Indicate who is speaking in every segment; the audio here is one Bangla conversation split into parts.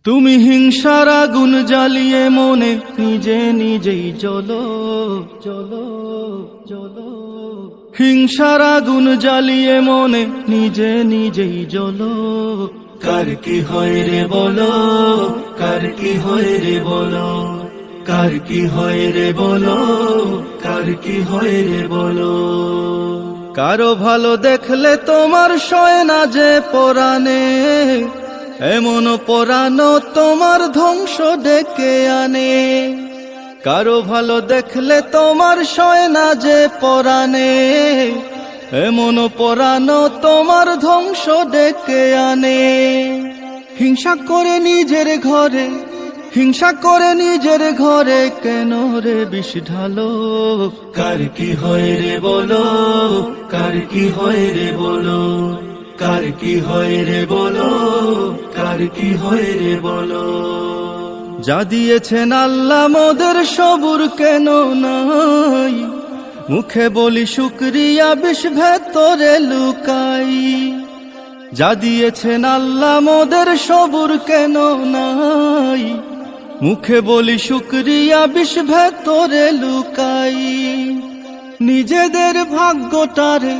Speaker 1: তুমি হিংসার আগুন জ্বালিয়ে মনে নিজে নিজেই জ্বলো জ্বলো জ্বলো, হিংসার আগুন জ্বালিয়ে মনে নিজে নিজেই জ্বলো। কার কি হয় রে বলো, কার কি হয় রে বলো, কার কি হয় রে বলো, কার কি হয় রে বলো। কারো ভালো দেখলে তোমার সয় না যে পরাণে, এমন পরানো তোমার ধ্বংস ডেকে আনে। কারো ভালো দেখলে তোমার সয় না যে পরাণে, এমন পরানো তোমার ধ্বংস ডেকে আনে। হিংসা করে নিজের ঘরে, হিংসা করে নিজের ঘরে কেন রে বিষ ঢালো। কার কি হয় রে বলো, কার কি হয় রে বলো, কার কি হয় রে বলো, কার কি হয় রে বলো। যা দিয়েছেন আল্লাহ মোদের সবুর কেন নাই, মুখে বলি শুকরিয়া বিষ ভেতরে লুকাই। যা দিয়েছেন আল্লাহ মোদের সবুর কেন নাই, মুখে বলি শুকরিয়া বিষ ভেতরে লুকাই। নিজেদের ভাগ্যটারে,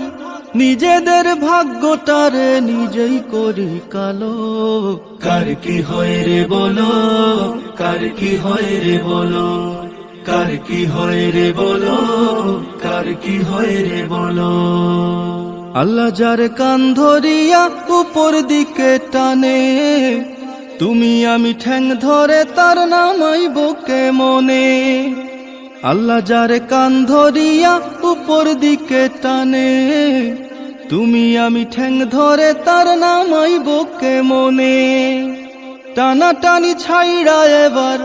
Speaker 1: নিজেদের ভাগ্যটারে নিজেই করি কালো। কার কি হয় রে বলো, কার কি হয় রে বলো, কার কি হয় রে বলো, কার কি হয় রে বলো। আল্লাহ যার কান ধরিয়া উপর দিকে টানে, তুমি আমি ঠ্যাং ধরে তার নামাইব কেমনে। আল্লাহ যার কান ধরিয়া উপর দিকে টানে, তুমি আমি ঠ্যাং ধরে তার নামাইব কেমনে। টানা টানি ছাইড়া এবার,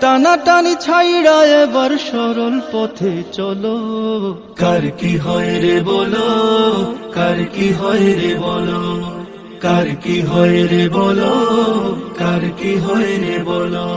Speaker 1: টানা টানি ছাইড়া এবার সরল পথে চলো। কার কি হয় রে বলো, কার কি হয় রে বলো, কার কি হয় রে বলো, কার কি হয় রে বলো।